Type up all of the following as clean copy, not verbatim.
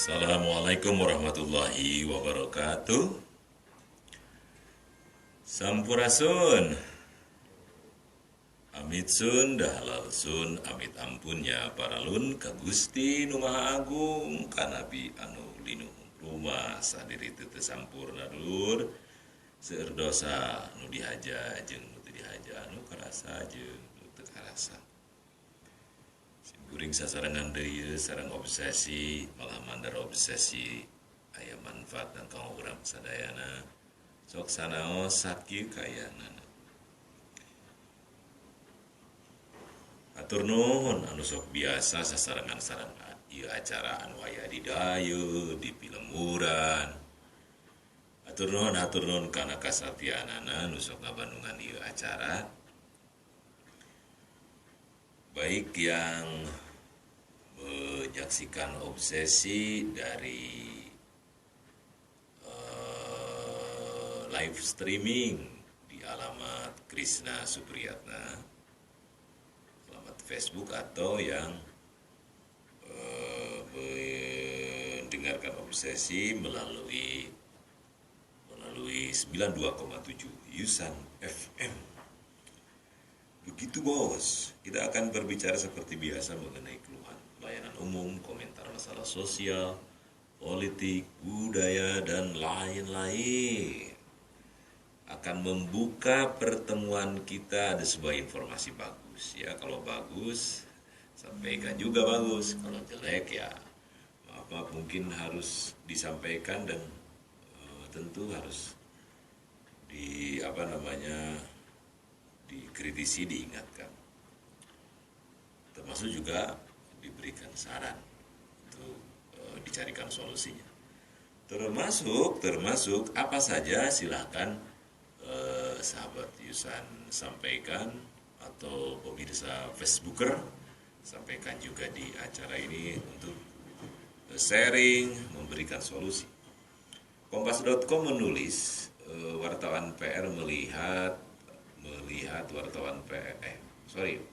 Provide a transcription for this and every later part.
Assalamualaikum warahmatullahi wabarakatuh. Sampurasun. Amit sun dahalal sun amit ampunnya paralun ka Gusti Nu Maha Agung kanabi anu linu rumah sadiri teu teu sampurna dulur seueur dosa nu dihaja jeung nu teu dihaja anu karasa jeung nu teu karasa. Kuring sasarangan deui sareng obsesi malah mandar obsesi aya manfaat dan kanggo urang sadayana sok sanaos sakieu kayanana. Atur nuhun anu sok biasa sasarangan sareng ieu acara anu aya di dayu di pilemuran. Atur nuhun kana kasatianana nu sok ngabandungan ieu acara. Baik yang menyaksikan obsesi dari live streaming di alamat Krishna Supriyatna, alamat Facebook, atau yang mendengarkan obsesi melalui 92,7 Yusan FM. Begitu bos, kita akan berbicara seperti biasa mengenai keluhan, layanan umum, komentar masalah sosial, politik, budaya, dan lain-lain. Akan membuka pertemuan kita ada sebuah informasi bagus. Ya, kalau bagus, sampaikan juga bagus. Kalau jelek ya, maaf mungkin harus disampaikan dan tentu harus dikritisi, diingatkan, termasuk juga diberikan saran untuk dicarikan solusinya. Termasuk apa saja silahkan sahabat Yusan sampaikan, atau pemirsa Facebooker sampaikan juga di acara ini untuk sharing, memberikan solusi. Kompas.com menulis wartawan PR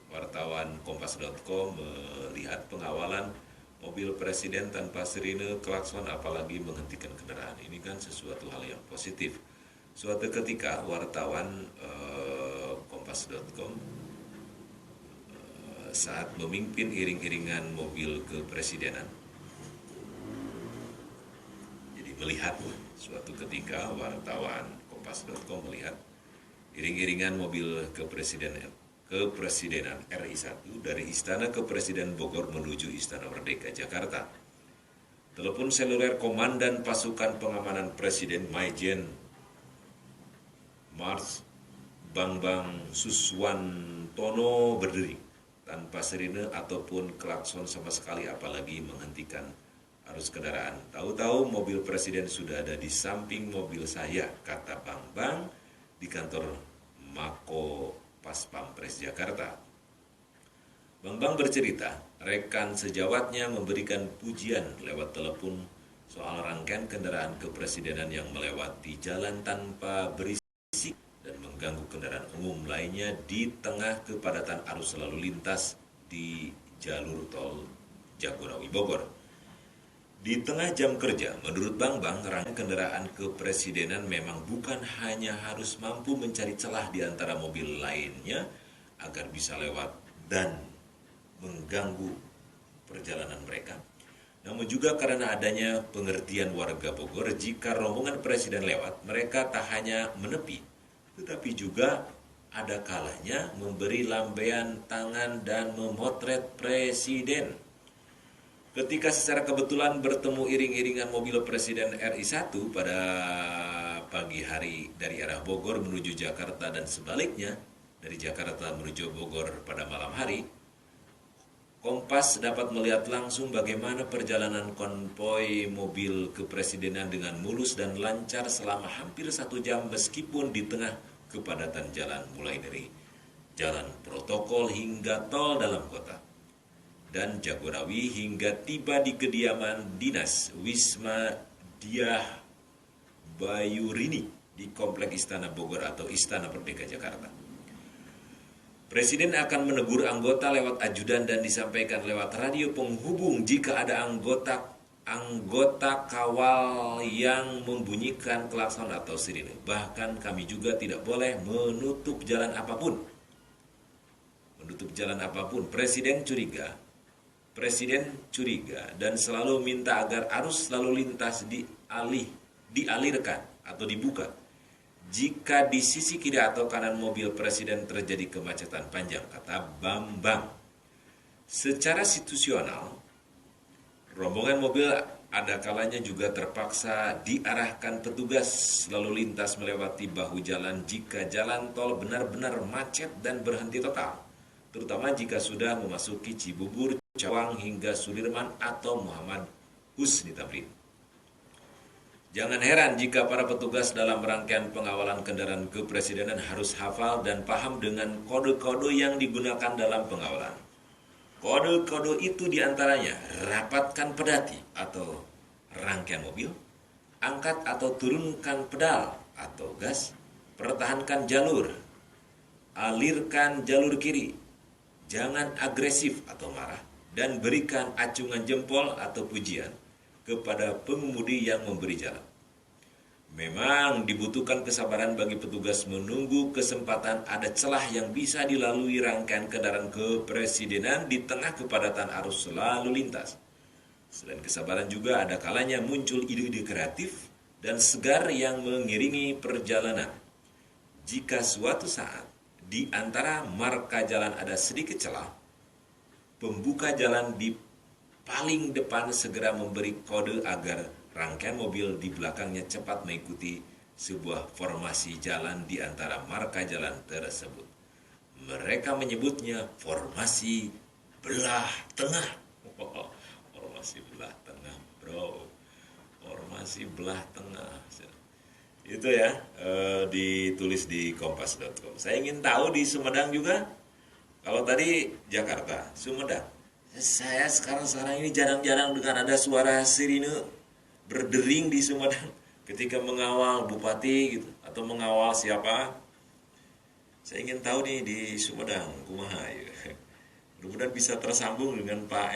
wartawan Kompas.com melihat pengawalan mobil presiden tanpa sirine, klakson, apalagi menghentikan kendaraan. Ini kan sesuatu hal yang positif. Suatu ketika wartawan Kompas.com saat memimpin iring-iringan mobil kepresidenan, jadi melihat suatu ketika wartawan Kompas.com melihat iring-iringan mobil kepresidenan RI1 dari Istana Kepresiden Bogor menuju Istana Merdeka Jakarta. Telepon seluler Komandan Pasukan Pengamanan Presiden Maijen Mars Bambang Suswantono berdering tanpa sirine ataupun klakson sama sekali, apalagi menghentikan arus kendaraan. Tahu-tahu mobil presiden sudah ada di samping mobil saya, kata Bambang di kantor Mako Paspampres Jakarta. Bambang bercerita, rekan sejawatnya memberikan pujian lewat telepon soal rangkaian kendaraan kepresidenan yang melewati jalan tanpa berisik dan mengganggu kendaraan umum lainnya di tengah kepadatan arus lalu lintas di jalur tol Jagorawi Bogor. Di tengah jam kerja, menurut Bambang, rangkaian kendaraan kepresidenan memang bukan hanya harus mampu mencari celah di antara mobil lainnya agar bisa lewat dan mengganggu perjalanan mereka, namun juga karena adanya pengertian warga Bogor jika rombongan presiden lewat, mereka tak hanya menepi, tetapi juga ada kalanya memberi lambaian tangan dan memotret presiden. Ketika secara kebetulan bertemu iring-iringan mobil Presiden RI1 pada pagi hari dari arah Bogor menuju Jakarta dan sebaliknya dari Jakarta menuju Bogor pada malam hari, Kompas dapat melihat langsung bagaimana perjalanan konvoi mobil kepresidenan dengan mulus dan lancar selama hampir 1 jam meskipun di tengah kepadatan jalan mulai dari jalan protokol hingga tol dalam kota dan Jagorawi hingga tiba di kediaman dinas Wisma Diah Bayurini di Komplek Istana Bogor atau Istana Merdeka Jakarta. Presiden akan menegur anggota lewat ajudan dan disampaikan lewat radio penghubung jika ada anggota anggota kawal yang membunyikan klakson atau sirine. Bahkan kami juga tidak boleh menutup jalan apapun. Menutup jalan apapun. Presiden curiga dan selalu minta agar arus lalu lintas dialirkan atau dibuka jika di sisi kiri atau kanan mobil presiden terjadi kemacetan panjang, kata Bambang. Secara situasional, rombongan mobil ada kalanya juga terpaksa diarahkan petugas lalu lintas melewati bahu jalan jika jalan tol benar-benar macet dan berhenti total, terutama jika sudah memasuki Cibubur, Cawang hingga Sudirman atau Muhammad Husni Tamrin. Jangan heran jika para petugas dalam rangkaian pengawalan kendaraan kepresidenan harus hafal dan paham dengan kode-kode yang digunakan dalam pengawalan. Kode-kode itu diantaranya rapatkan pedati atau rangkaian mobil, angkat atau turunkan pedal atau gas, pertahankan jalur, alirkan jalur kiri, jangan agresif atau marah, dan berikan acungan jempol atau pujian kepada pengemudi yang memberi jalan. Memang dibutuhkan kesabaran bagi petugas menunggu kesempatan ada celah yang bisa dilalui rangkaian kendaraan kepresidenan di tengah kepadatan arus lalu lintas. Selain kesabaran juga ada kalanya muncul ide-ide kreatif dan segar yang mengiringi perjalanan. Jika suatu saat di antara marka jalan ada sedikit celah, pembuka jalan di paling depan segera memberi kode agar rangkaian mobil di belakangnya cepat mengikuti sebuah formasi jalan di antara marka jalan tersebut. Mereka menyebutnya formasi belah tengah. Formasi belah tengah, bro. Formasi belah tengah. Itu ya, ditulis di kompas.com. Saya ingin tahu di Sumedang juga. Kalau tadi Jakarta, Sumedang. Saya sekarang ini jarang-jarang dengan ada suara sirine berdering di Sumedang ketika mengawal bupati gitu atau mengawal siapa. Saya ingin tahu nih di Sumedang kumaha ya. Mudah-mudahan bisa tersambung dengan Pak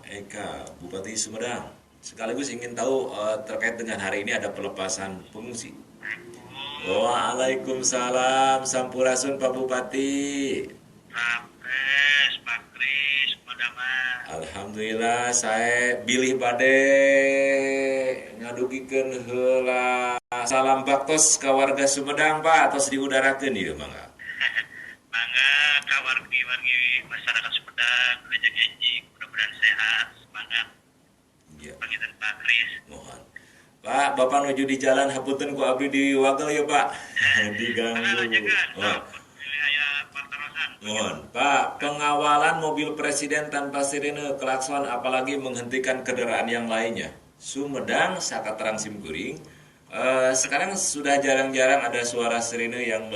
Eka, Bupati Sumedang. Sekaligus ingin tahu terkait dengan hari ini ada pelepasan pengungsi. Waalaikumsalam, sampurasun Pak Bupati. Rapes, Pak Kris, Alhamdulillah saya bilih bade ngadugikeun heula salam baktos ka warga Sumedang Pak, tos diudarakeun ieu mangga. Mangga ka wargi-wargi masyarakat Sumedang, rejeng enjing, mudah-mudahan sehat, semangat. Iya. Pangitan Pak Kris. Mohon. Pak, Bapak nuju di jalan hapunten ku abdi di wagel ya Pak. Diganggu. Mohon, Pak, pengawalan mobil presiden tanpa sirine, klakson, apalagi menghentikan kendaraan yang lainnya. Sumedang, Sakaterang Simkuring, sekarang sudah jarang-jarang ada suara sirine yang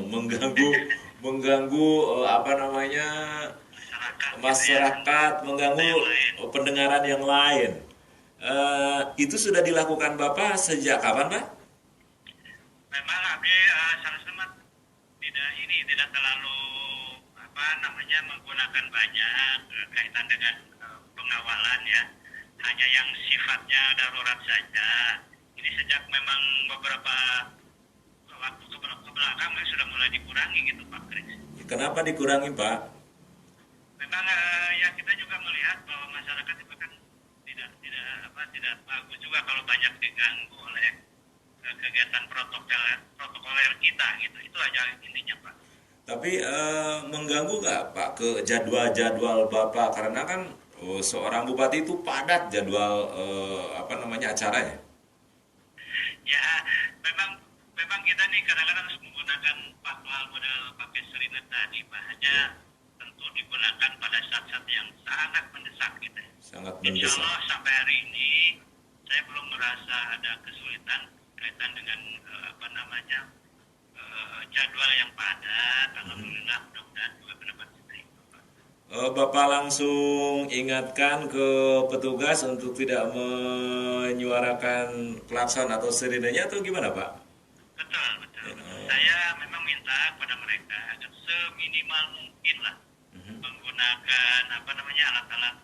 mengganggu masyarakat, mengganggu pendengaran yang lain. Itu sudah dilakukan Bapak sejak kapan, Pak? Memang abdi tidak terlalu menggunakan banyak kaitan dengan pengawalan ya, hanya yang sifatnya darurat saja. Ini sejak memang beberapa waktu ke belakang sudah mulai dikurangi gitu Pak Kris. Kenapa dikurangi Pak? Memang ya kita juga melihat bahwa masyarakat itu kan tidak bagus juga kalau banyak diganggu oleh kegiatan protokoler kita gitu. Itu aja intinya Pak. Tapi mengganggu nggak Pak ke jadwal Bapak, karena kan seorang bupati itu padat jadwal acaranya? Ya memang kita nih kadang-kadang harus menggunakan hal model pakai sirine tadi Pak, hanya tentu digunakan pada saat-saat yang sangat mendesak gitu. Sangat mendesak. Insya Allah sampai hari ini saya belum merasa ada kesulitan kaitan dengan jadwal yang padat. Alhamdulillah, mudah-mudahan juga pendapat kita itu Pak. Bapak langsung ingatkan ke petugas untuk tidak menyuarakan klakson atau sirinenya atau gimana Pak? Betul. Saya memang minta kepada mereka agar seminimal mungkin lah menggunakan menggunakan apa namanya alat-alat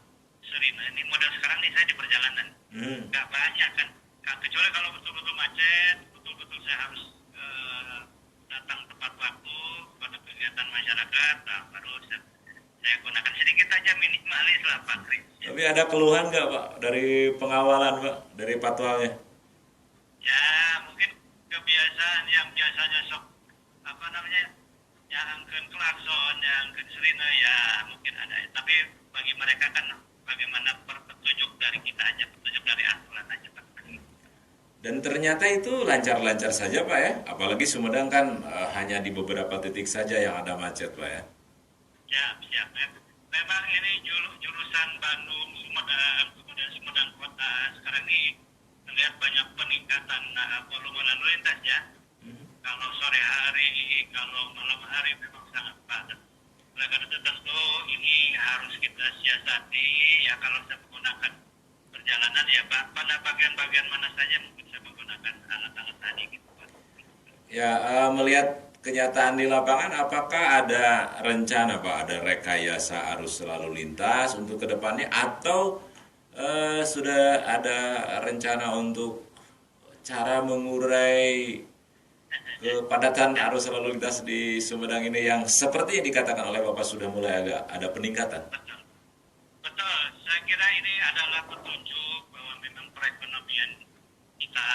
sirine. Ini model sekarang nih saya di perjalanan nggak banyak kan. Kecuali kalau betul-betul macet, betul-betul saya harus datang tepat waktu pada kegiatan masyarakat, nah, baru saya gunakan sedikit aja minimalis lah Pak Kris. Tapi ada keluhan nggak Pak dari pengawalan Pak, dari patwalnya? Ya mungkin kebiasaan yang biasanya sok apa namanya yang angken klakson, yang angken sirine ya mungkin ada. Tapi bagi mereka kan bagaimana petunjuk dari kita aja, petunjuk dari aturan aja Pak. Dan ternyata itu lancar-lancar saja Pak ya, apalagi Sumedang kan hanya di beberapa titik saja yang ada macet Pak ya. Siap, siap. Memang ini jurusan Bandung, Sumedang, kemudian Sumedang Kota. Sekarang ini terlihat banyak peningkatan volume lalu lintas ya. Kalau sore hari, kalau malam hari memang sangat padat. Oleh karena itu tentu ini harus kita siasati ya kalau saya menggunakan perjalanan ya pada bagian-bagian mana saja mungkin saya menggunakan alat-alat tadi gitu Pak. Ya, melihat kenyataan di lapangan, apakah ada rencana Pak, ada rekayasa arus lalu lintas untuk kedepannya atau sudah ada rencana untuk cara mengurai kepadatan arus lalu lintas di Sumedang ini yang seperti yang dikatakan oleh Bapak sudah mulai agak ada peningkatan? Betul. Betul, saya kira ini adalah petunjuk bahwa memang perekonomian kita,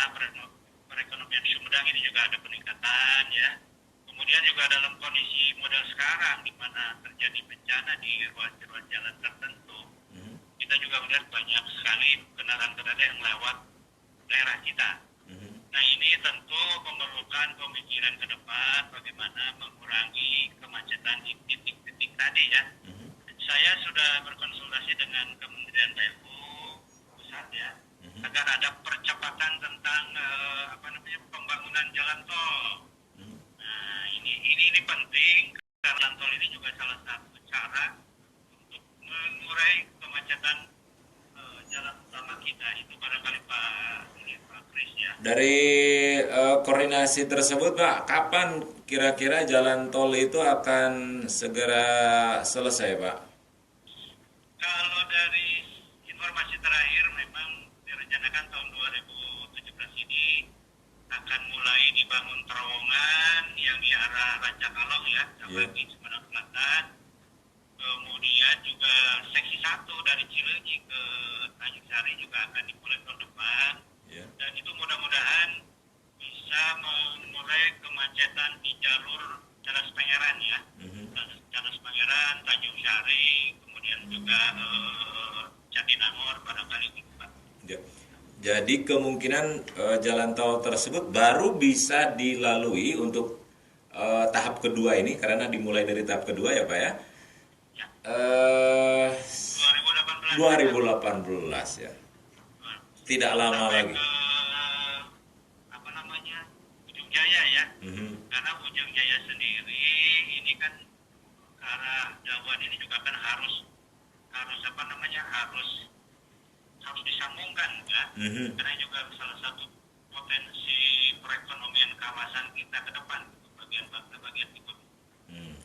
perekonomian Sumedang ini juga ada peningkatan ya. Kemudian juga dalam kondisi model sekarang di mana terjadi bencana di ruas-ruas jalan tertentu, kita juga melihat banyak sekali kendaraan-kendaraan yang lewat daerah kita. Nah ini tentu memerlukan pemikiran ke depan bagaimana mengurangi kemacetan di titik-titik tadi ya. Saya sudah berkonsultasi dengan Kementerian PU pusat ya, agar ada percepatan tentang pembangunan jalan tol. Nah ini penting karena jalan tol ini juga salah satu cara untuk mengurai kemacetan jalan utama kita itu barangkali Pak Kris ya. Dari koordinasi tersebut Pak, kapan kira-kira jalan tol itu akan segera selesai Pak? Kalau dari informasi terakhir memang direncanakan tahun 2017 ini akan mulai dibangun terowongan yang di arah Rancakalong ya, sampai di Sumedang Selatan. Kemudian juga seksi 1 dari Cileunyi ke Tanjung Sari juga akan dimulai tahun depan. Dan itu mudah-mudahan bisa mengurai kemacetan di jalur Cadas Pangeran ya. Cadas Pangeran, Tanjung Sari, kemudian juga Jatinangor barangkali gitu Pak. Ya. Jadi kemungkinan jalan tol tersebut baru bisa dilalui untuk tahap kedua ini karena dimulai dari tahap kedua ya Pak ya. 2018 ya. Tidak lama sampai lagi. Ke Ujung Jaya ya. Karena Ujung Jaya sendiri ini kan ke arah Jawan ini juga kan harus disambungkan ya. Karena juga salah satu potensi perekonomian kawasan kita ke depan bagian timur.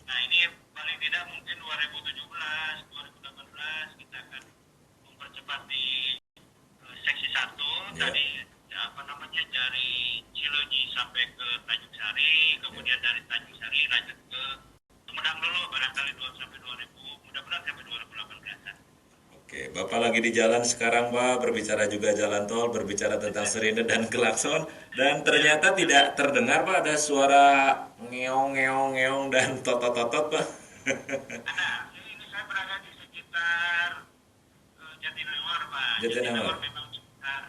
Nah ini paling tidak mungkin 2017, 2018 kita akan mempercepat di seksi 1 tadi dari Cileunyi sampai ke Tanjung Sari, kemudian dari Tanjung Sari lanjut ke Sumedang dulu barangkali mudah-mudahan sampai 2018. Oke, Bapak lagi di jalan sekarang Pak, berbicara juga jalan tol, berbicara tentang sirine dan klakson, dan ternyata tidak terdengar Pak ada suara ngeong dan totot Pak. Ada, ini saya berada di sekitar Jatinangor Pak. Jatinangor memang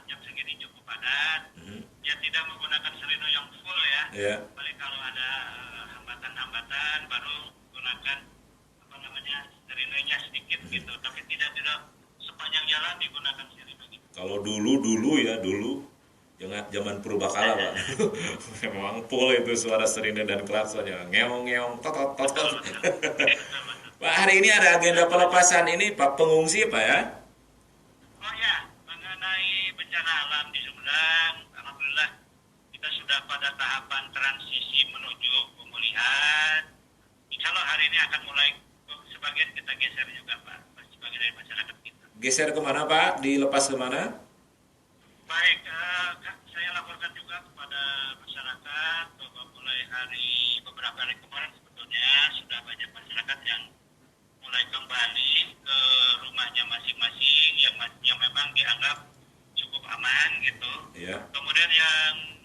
jam segini cukup padat. Ya tidak menggunakan sirine yang full ya. Iya. Paling kalau ada hambatan-hambatan baru gunakan sirinenya sedikit gitu, tapi tidak sepanjang jalan digunakan sirine gitu. Kalau dulu jangan zaman purbakala Pak. Memang full itu suara sirine dan klaksonnya, ngeong totot. Pak, hari ini ada agenda pelepasan ini Pak pengungsi Pak ya? Oh ya, mengenai bencana alam di Sumedang, alhamdulillah kita sudah pada tahapan transisi menuju pemulihan. Insya Allah hari ini akan mulai sebagian kita geser juga Pak, sebagian dari masyarakat kita. Geser kemana Pak? Dilepas kemana? Baik, saya laporkan juga kepada masyarakat bahwa mulai beberapa hari kemarin sebetulnya sudah banyak masyarakat yang mulai kembali ke rumahnya masing-masing yang memang dianggap cukup aman gitu. Ya. Kemudian yang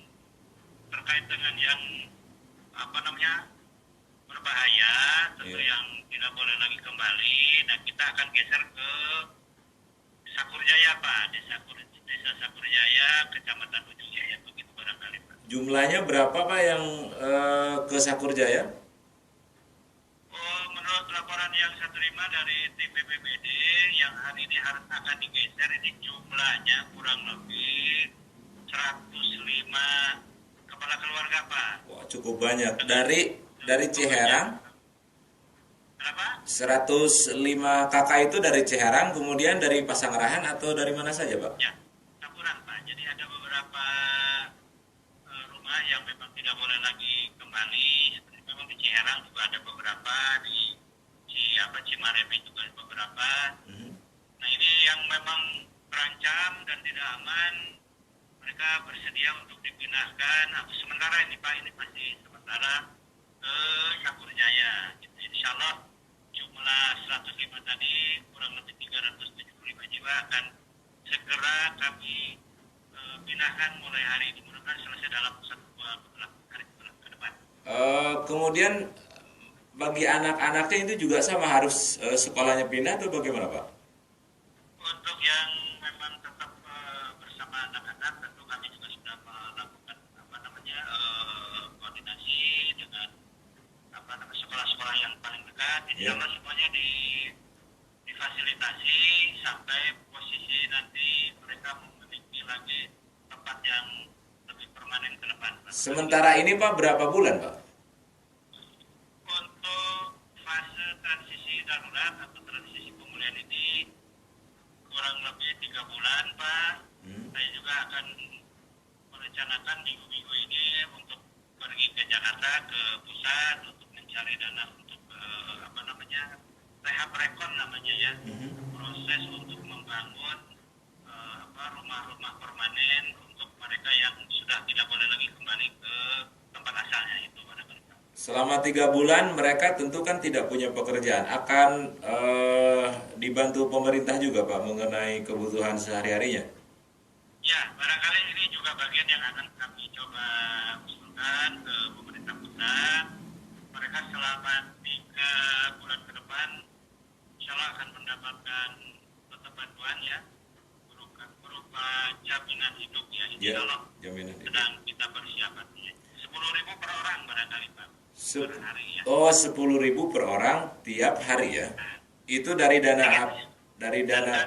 terkait dengan yang berbahaya, tentu yang tidak boleh lagi kembali. Nah kita akan geser ke Sakurjaya Pak, Desa Sakurjaya, Kecamatan Ujung Jaya, begitu barangkali Pak. Jumlahnya berapa Pak yang ke Sakurjaya? Menurut laporan yang saya terima dari tim BPBD, yang hari ini akan digeser ini jumlahnya kurang lebih 105 kepala keluarga Pak. Wah, cukup banyak. Dari Ciherang? Berapa? 105 kakak itu dari Ciherang, kemudian dari Pasanggerahan atau dari mana saja Pak? Ya, campuran Pak. Jadi ada beberapa rumah yang memang tidak boleh lagi kembali. Seperti memang di Ciherang juga ada beberapa, di Cimaremi juga ada beberapa. Nah ini yang memang terancam dan tidak aman, mereka bersedia untuk dipindahkan. Sementara ini Pak, ini masih sementara ke Sakurjaya. Insya Allah jumlah 105 tadi kurang lebih 375 jiwa akan segera kami pindahkan mulai hari ini, mudah-mudahan selesai dalam 1-2 hari ke depan. Kemudian bagi anak-anaknya itu juga sama harus sekolahnya pindah atau bagaimana Pak? Untuk yang memang tetap bersama anak-anak, tentu kami juga sudah melakukan koordinasi dengan sekolah-sekolah yang paling dekat. Insya Allah semuanya difasilitasi sampai posisi nanti mereka memiliki lagi tempat yang lebih permanen ke depan. Sementara ini Pak berapa bulan Pak? Untuk fase transisi darurat atau transisi pemulihan ini kurang lebih 3 bulan Pak. Saya juga akan merencanakan minggu-minggu ini untuk pergi ke Jakarta, ke pusat untuk mencari dana untuk rehab rekon namanya ya, proses untuk membangun rumah-rumah permanen untuk mereka yang sudah tidak boleh lagi kembali ke tempat asalnya itu pada mereka. Selama 3 bulan mereka tentu kan tidak punya pekerjaan, akan dibantu pemerintah juga Pak mengenai kebutuhan sehari-harinya. Ya, barangkali ini juga bagian yang akan kami coba usulkan ke pemerintah pusat. Mereka selama 3 bulan ke depan insya Allah akan mendapatkan tetap bantuan ya, berupa jaminan hidup ya, insya Allah. Jaminan hidup. Sedang kita persiapan ya. 10.000 per orang barangkali Pak. Per hari ya. Oh, 10.000 per orang tiap hari ya. Itu dari dana dari dana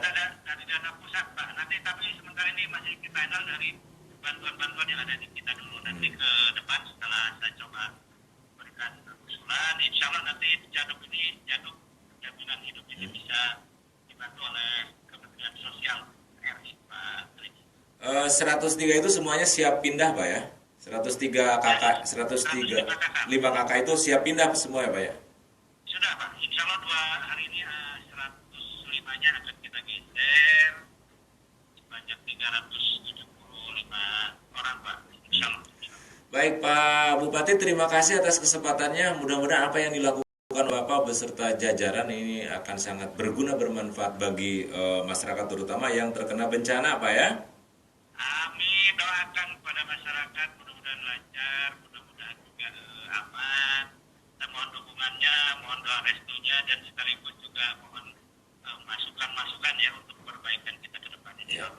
pusat Pak. Nanti tapi sementara ini masih kita handle dari bantuan-bantuan yang ada di kita dulu. Nanti ke depan setelah saya coba berikan usulan, insya Allah nanti jaduk jaminan hidup ini bisa dibantu oleh Kementerian Sosial RI Pak. 103 itu semuanya siap pindah Pak ya? 103 kakak, 5 kakak itu siap pindah semua ya Pak ya? Sudah Pak, insya Allah 2 hari ini 105-nya akan kita geser sebanyak 375 orang Pak, insya Allah. Baik Pak Bupati, terima kasih atas kesempatannya. Mudah-mudahan apa yang dilakukan Bapak beserta jajaran ini akan sangat berguna, bermanfaat bagi masyarakat terutama yang terkena bencana Pak ya. Amin, doakan kepada masyarakat mudah-mudahan lancar, mudah-mudahan juga aman. Kita mohon dukungannya, mohon doa restunya, dan sekaligus juga mohon masukan-masukan ya untuk perbaikan kita ke depan ini. Ya.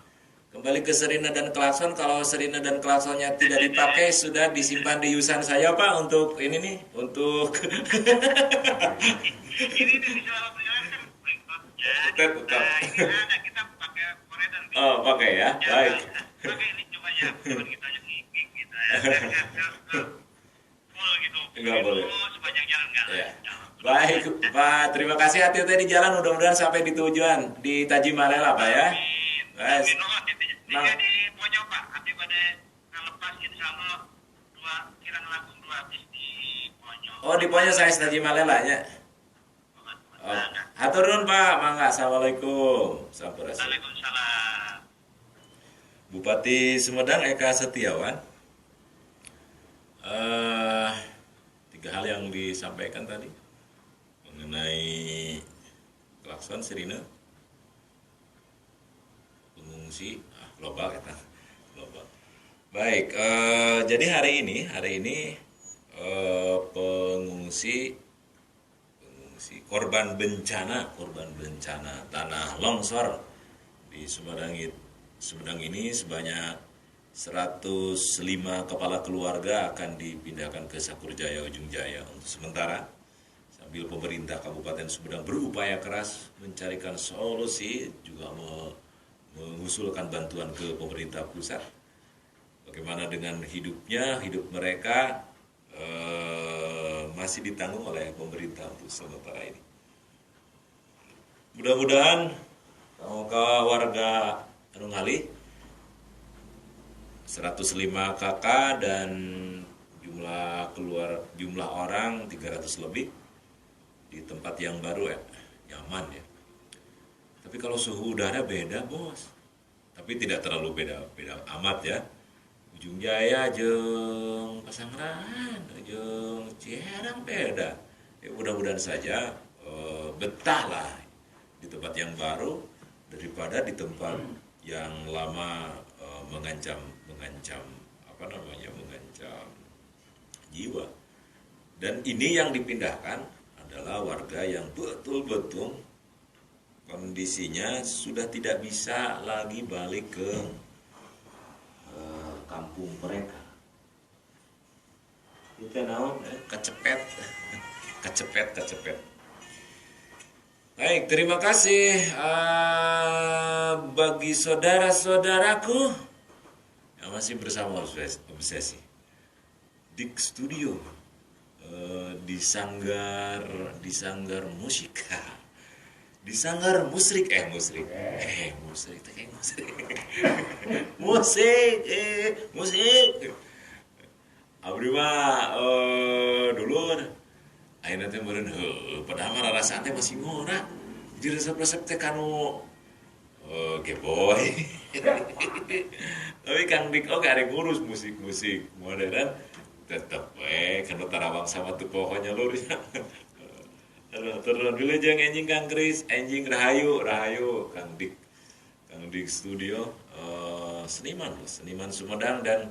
Kembali ke sirine dan klakson, kalau sirine dan klaksonnya tidak dipakai sudah disimpan di yusan saya Pak untuk ini nih, untuk ini di selama perjalanan kan berikutnya. Tetap. Ini ada kita pakai koridor. Oh, pakai ya. Baik. Pakai ini coba ya, bukan kita aja ngikik gitu ya. Full gitu. Enggak boleh. Sepanjang jalan enggak. Ya. Baik, Pak. Terima kasih hati-hati di jalan. Mudah-mudahan sampai di tujuan di Tajimalela, Pak ya. Guys. Nah, di Ponyo Pak, nanti pada ngelepas insya Allah kirang langsung 2 habis di Ponyo. Oh, di Ponyo saya Tajimalela ya. Oh, hatur nuhun Pak, mangga. Assalamualaikum. Sampurasun. Waalaikumsalam. Bupati Sumedang Eka Setiawan. Eh, Tiga hal yang disampaikan tadi mengenai klakson sirine, pengungsi, global ya, global. Baik, jadi hari ini pengungsi korban bencana tanah longsor di Sumedang ini sebanyak 105 kepala keluarga akan dipindahkan ke Sakurjaya Ujung Jaya untuk sementara, sambil pemerintah Kabupaten Sumedang berupaya keras mencarikan solusi, juga mengusulkan bantuan ke pemerintah pusat. Bagaimana dengan hidup mereka masih ditanggung oleh pemerintah untuk sementara ini. Mudah-mudahan warga anu ngalih 105 kakak dan jumlah orang 300 lebih di tempat yang baru ya, nyaman ya. Tapi kalau suhu udara beda bos, tapi tidak terlalu beda amat ya. Ujung Jaya jeung Pasanggrahan jeung Ciherang beda. Ya, mudah-mudahan saja betah lah di tempat yang baru daripada di tempat yang lama mengancam jiwa. Dan ini yang dipindahkan adalah warga yang betul-betul kondisinya sudah tidak bisa lagi balik ke kampung mereka. Kita naon kecepet. Baik, terima kasih bagi saudara-saudaraku yang masih bersama Obsesi Dik Studio di sanggar musika, di sanggar musrik musik abdi mah dulur ayeuna teh meureun padahal mah rarasaan teh masih ngora jadi resep-resep teh kanu boy. Tapi Kang Dik oge arek ngurus musik modern tetep kana tarawang sama tu pohonnya lur ya. Terus dulu jeung enjing Kang Kris, enjing Rahayu Kang Dik Studio seniman Sumedang dan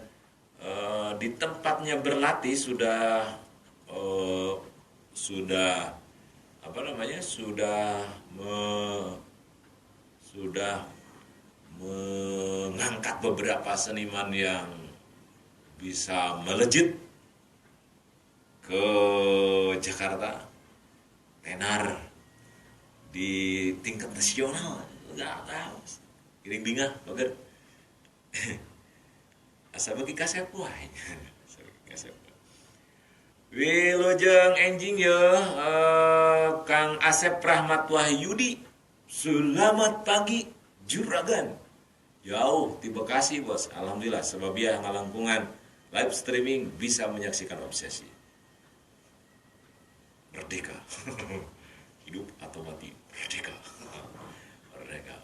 di tempatnya berlatih sudah mengangkat beberapa seniman yang bisa melejit ke Jakarta, tenar di tingkat nasional, kiring bingah, bager. Asa bagi kasep wae. Wilujeng enjing ya Kang Asep Rahmat Wahyudi. Selamat pagi Juragan. Jauh di Bekasi bos. Alhamdulillah sebabiah ngalangkungan live streaming bisa menyaksikan Obsesi. Merdeka. Hidup atau mati. Merdeka.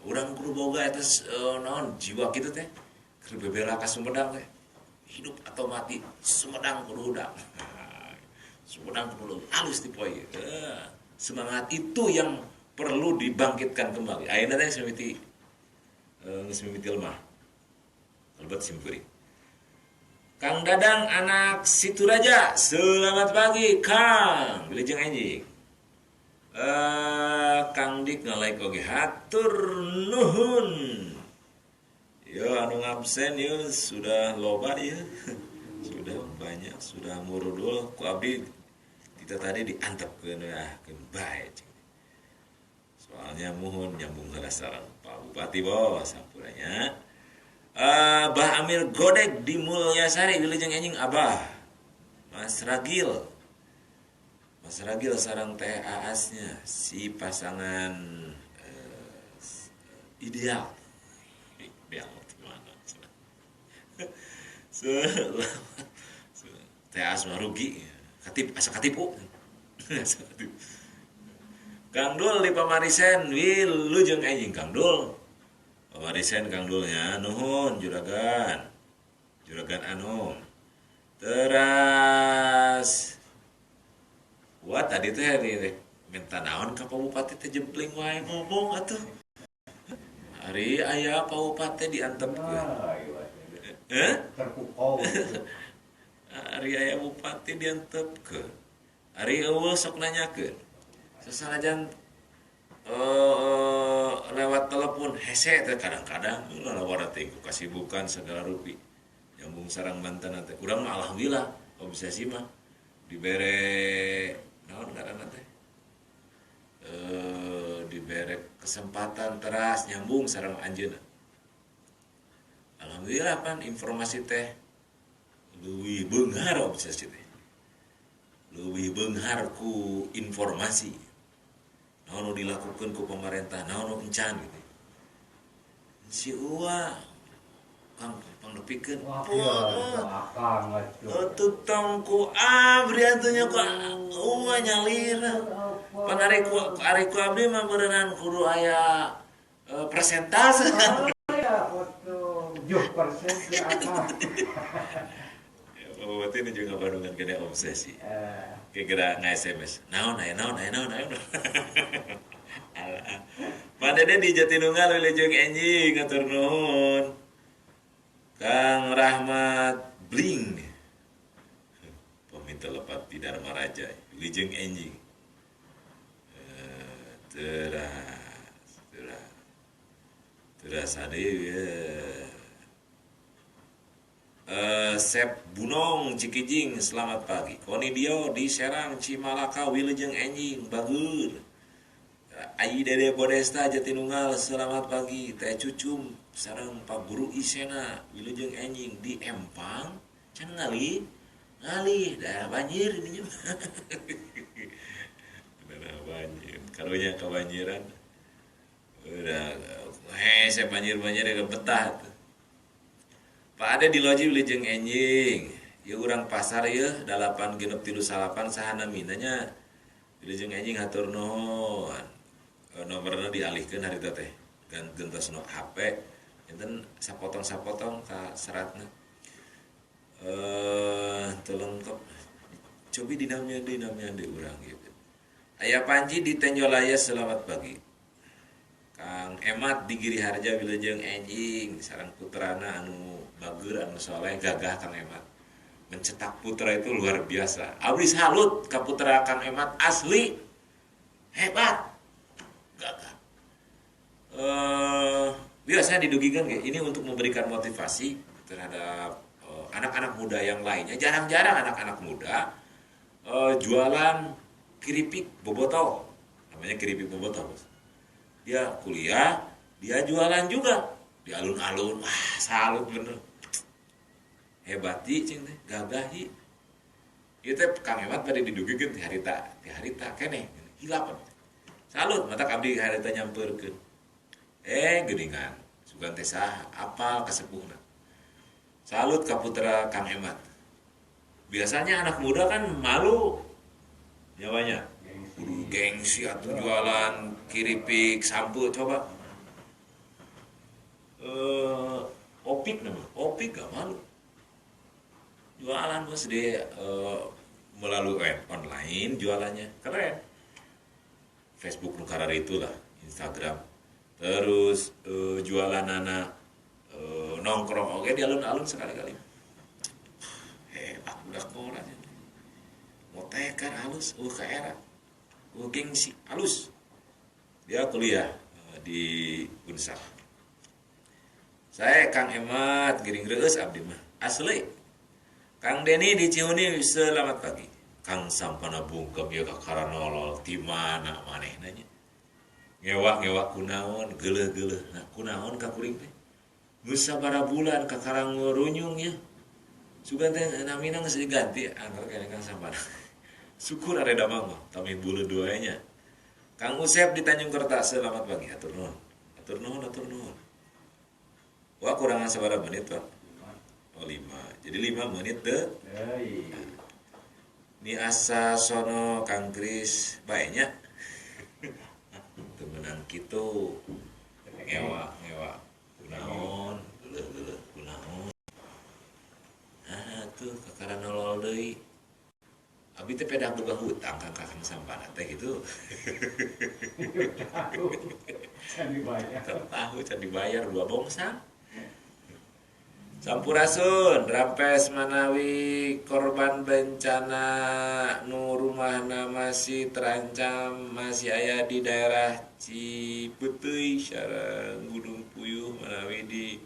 Urang kudu boga eta naon jiwa kitu teh. Keur bebela ka Sumedang teh. Hidup atau mati Sumedang kudu udang. Sumedang kudu halus ti poe. Semangat itu yang perlu dibangkitkan kembali. Ayeuna teh geus mimiti lemah. Kalebet simpuri. Kang Dadang anak Situraja, selamat pagi Kang. Wilujeng enjing. Kang Dik ngalaik oge hatur nuhun. Ya anu ngabsen ya sudah loba ya. Sudah banyak, sudah murudul ku abdi kita tadi diantepkeun bae. Soalnya muhun nyambung heula sareng Pak Bupati bos sampuranya. Bah Amir Godek di Mulyasari wilujeng enjing Abah. Mas Ragil sareng teh Aasnya si pasangan ideal. Teh Aas mah rugi. Asa katipu. Kang Dul di Pamarisen, wilujeng enjing Kang Dul. Pamarisen Kang Dulnya, nuhun juragan. Juragan Anom. Teras wah tadi teh minta naon ka Pak Bupati teh jempling wae ngomong atuh. Ari aya Pak Bupati diantepkeun. Terpukau. Ari aya bupati diantepkeun. Ari eueuh sok nanyakeun. Sasanajan lewat telepon hese teh kadang-kadang lalawara teh kasibukan segala rupi. Nyambung sareng mantan teh. Urang mah alhamdulillah obsesi mah dibere naon ngaranna teh? Dibere kesempatan teras nyambung sareng anjeunna. Alhamdulillah pan informasi teh leuwih beunghar obsesi teh. Leuwih beunghar ku informasi. Naon nu dilakukeun ku pamarentah, naon nu encan gitu. Si Uwa Kang pangdepikeun. Wah, iya, akang atuh. Tutong ku abdi atunya ku Uwa nyalira. Pan ari ku abdi mah beuneuran kudu aya persentase. Ya, foto 7% di atas. Berarti ini juga Bandungan kena obsesi. Kira nge-SMS. Naon. Pak Dede di Jatinunggal wilujeng enjing ngatur nuhun. Kang Rahmat Bling. Peminta lepat di Dharma Raja wilujeng enjing. Teras adeui Sep Bunong Cikijing selamat pagi. Konidio di Serang Cimalaka wilujeng enjing bagur. Ayi Dede Bodesta Jatinunggal selamat pagi. Teh Cucum sareng Pak Guru Isena wilujeng enjing di Empang can ngalih daerah banjir ini. Daerah banjir karunya kebanjiran. Udah saya banjir ya betah tuh. Pak Ade di loji wilujeng enjing. Ya urang pasar ya 8:39 sahana minanya wilujeng enjing hatur nuhun. Nomorna dialihkeun harita teh. Gentosna HP enten sapotong-sapotong ka seratna. Teu lengkap. Cobi dinamnya di urang gitu. Aya Panji di Tenjolaya selamat pagi. Kang Emat di Giri Harja wilujeng enjing sareng putrana anu bager anu soleh gagah Kang Emat. Mencetak putra itu luar biasa. Abdi salut ka putra Kang Emat asli hebat. Gagah. Biasanya didugikan ini untuk memberikan motivasi terhadap anak-anak muda yang lainnya. Jarang-jarang anak-anak muda jualan keripik bobotoh. Namanya keripik bobotoh. Dia kuliah, dia jualan juga di alun-alun. Wah, salut bener. Hebat cing teh, gagah hi. Ieu teh Kang Emat bade didugikeun ti harita keneh hilapan. Salut mata abdi harita nyampeurkeun. Geuningan sugan teh saha apal kasepuhna. Salut ka putra Kang Emat. Biasanya anak muda kan malu nyawanya. Kudu gengsi atau jualan keripik sampo coba. Opik gak malu. Jualan bos dia melalui online jualannya keren. Facebook nukarar itulah, Instagram. Terus jualan anak nongkrong oke di alun-alun sekali-kali. Udah koran. Motekan halus, ke era. Gengsi halus. Dia kuliah di Unsar. Saya Kang Emat giring reueus abdi mah. Asli. Kang Deni di Cihuni selamat pagi. Kang sampana bungkem ya ka karanolol ti mana manehna nya. Ngewa kunaon geuleuh-geuleuh. Nah, kunaon ka kuring teh? Geus sabaraha bulan ka karang runyung nya. Sugan teh namina geus diganti anggar kene Kang sampana. Syukur ada damang mah, tapi bulu duanya. Kang Usep di Tanjung Kertas selamat pagi. Atur nuhun. Wah kurangan sabaraha menit, Pak? 5. Jadi 5 menit deh. Ni asa sono Kang Kris baiknya. gitu ngewa kunaon geuleuh kunaon tuh kakara nolol deui abi teh pedah boga hutang ka kakang sampana teh gitu Can dibayar. tahu can dibayar 2 bongsang Sampurasun Rampes manawi korban bencana nu rumahna masih terancam masih aya di daerah Cipeuteui sareng Gunung Puyuh manawi di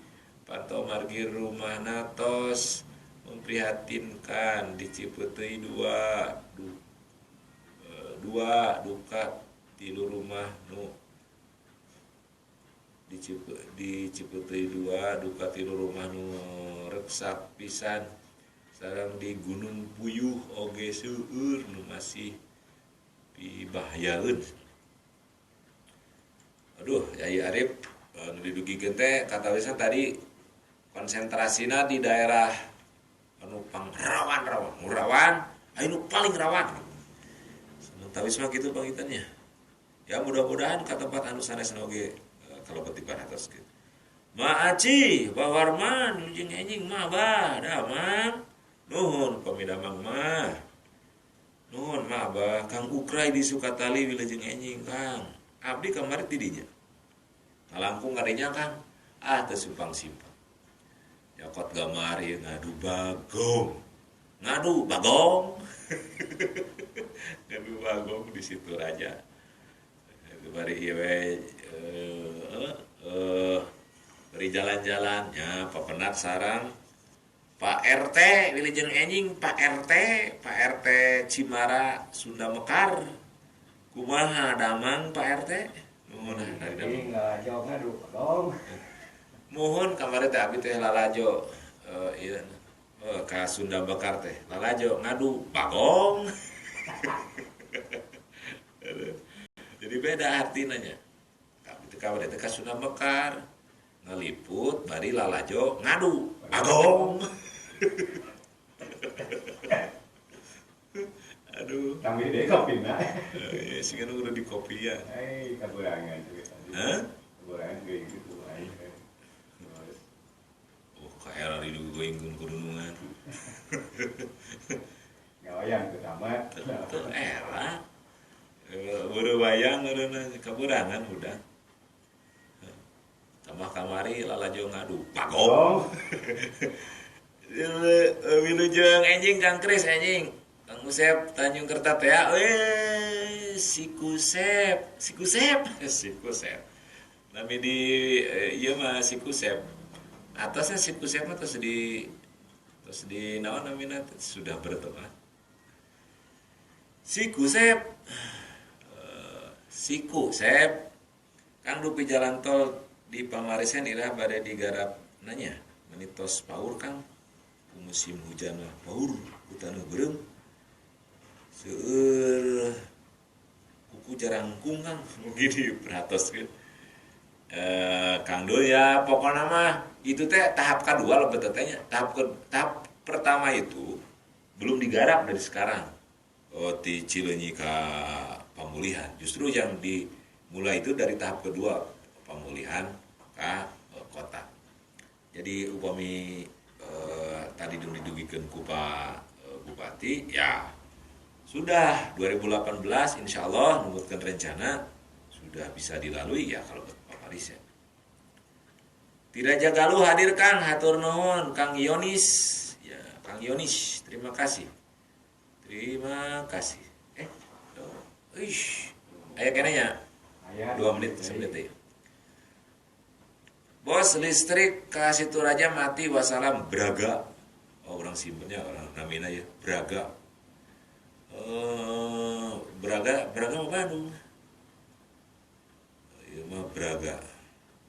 pantau margir rumahna tos memprihatinkan di Cipeuteui dua duka 3 rumah nu di Cipeuteui 2 duka 3 rumah nu reksak pisan sareng di Gunung Puyuh oge seueur nu masih dibahayaeun. Aduh, Yai Arif nu didugikeun teh katawisan tadi konsentrasina di daerah anu rawan anu paling rawan. Tawis mah kitu pangitannya. Ya mudah-mudahan ka tempat anu sanesna oge kalau petipan atas gitu. Ma Aci, Pak Warman, jeung enjing mah bah, da mang. Nuhun pamidamang mah. Nuhun mah bah, Kang Ukrai di Sukatali wilujeng enjing Kang. Abdi kamari ti dinya. Ngalangkung kadinya Kang. Teu simpang-simpang. Yakot gamari ngadu bagong. Ngadu bagong di situ aja. Bari ieu beri jalan-jalan ya papenat sarang Pak RT wilujeng enjing Pak RT Cimara Sunda Mekar kumaha damang Pak RT nuhun dari damang Ngalajo ngadu dong. mohon kamari teh abi teh lalajo ieu ka Sunda Mekar teh lalajo ngadu bagong jadi beda artinya kamari teh ka Sunda Mekar ngeliput bari lalajo ngadu bagong aduh Kami deh kopina. ya sih kan udah di kopi ya Kaburangan juga. Kaburangan kayak gitu. KR di goingkeun kurunungan Ngawayang ke tamat. teu era buru wayang urang kaburangan udah tambah kamari lalajo ngadu bagong wilujeng enjing Kang Kris enjing Kang Usep Tanjung Kerta teh sikusep nami di ieu mah sikusep atasnya sikusep mah terus di naon namina sudah berteman sikusep Kang dupi jalan tol di Pamarisen irah bade digarap nanya menitos paur Kang musim hujan mah paur hutana beureum seueur kuku jarangkung Kang gini perhatoskeun Kang Dul ya pokoknya mah itu teh tahap kedua lebet tetenya tahap pertama itu belum digarap dari sekarang di Cileunyi ka pemulihan justru yang dimulai itu dari tahap kedua pemulihan ke kota jadi upami tadi didugikeun ku Pak Bupati ya sudah 2018 insyaallah numutkeun rencana sudah bisa dilalui ya kalau Pak Paris ya tidak jagalu hadir Kang hatur nuhun Kang Yonis ya Kang Yonis terima kasih aya kenanya 2 menit 1 menit ya. Bos listrik ka Situraja mati wassalam Braga. Orang simpennya orang namina ya Braga. Braga mah Bandung. Ieu mah Braga.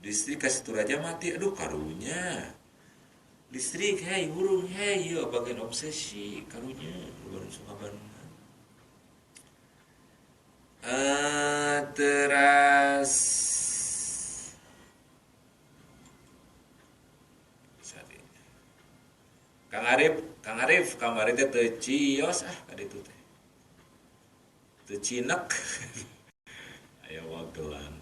Listrik ka Situraja mati aduh karunya. Listrik hei hurung hei ieu bagian obsesi karunya Bandung Sukabumi. Teras Kang Arif kamari teh teu cios ka ditu teh. Teu cinek. Aya wagelan.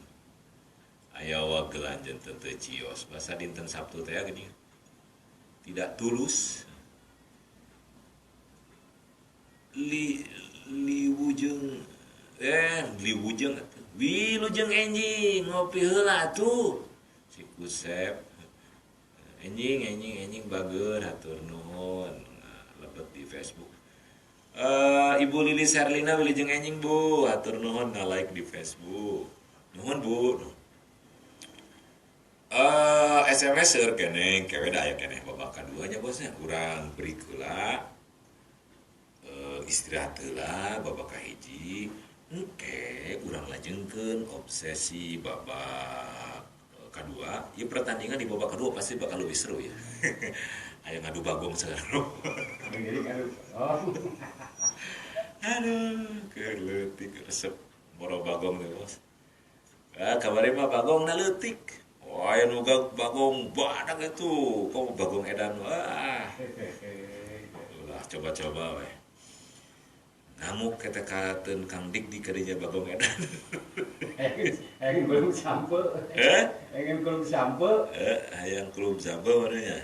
aya wagelan janten teu cios basa dinten Sabtu teh gini tidak tulus liwujeng wilujeng enjing ngopi heula tuh si Kusep enjing bager hatur nuhun lebet di Facebook. Ibu Lilis Herlina wilujeng enjing Bu hatur nuhun like di Facebook nuhun Bu. SMS seur keneh kewe da aya keneh babak kaduanya bosnya urang beri keula istirahat heula babak kahiji engke urang lajengkeun obsesi babak kedua. Ieu pertandingan di babak kedua pasti bakal lebih seru ya. Aya ngadu bagong seru. Aduh, keleutik resep moro bagong teh bos. Kabari mah bagong na leutik. Wah, aya nu bagong badak itu, kok bagong edan wah. Ulah coba-coba we. Ngamuk kata katen Kang Dik di kadinya bagong edan. Engin belum sampe. Engin belum sampe. Hayang klub sampe mananya.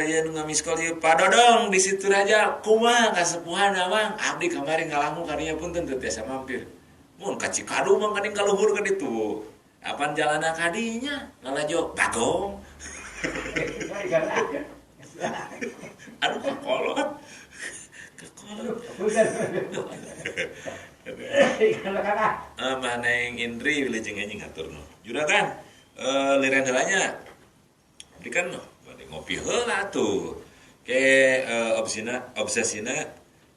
Ya nu ngamiskol ieu Pak Dodong di situ aja. Kumaha kasepuhan Mang? Abdi kamari ngalamu kadinya punten teu tiasa mampir. Mun ka Cikadu mah kading kaluhur ka ditu. Apaan jalana kadinya ngalajo bagong. Aduh kekolot. Maneng Indri wilujeng enjing haturnu. Juragan liren heulanya. Abdi kan bade ngopi heula tuh. Ke obsesina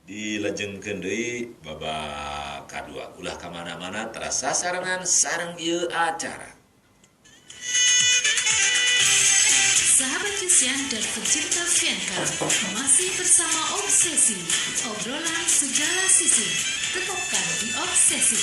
dilajengkeun deui babak kadua. Ulah ka mana-mana terasa sarangan sareng ieu acara. Sahabat Yusian dan pecinta Fianka masih bersama Obsesi, obrolan segala sisi. Tetapkan di Obsesi.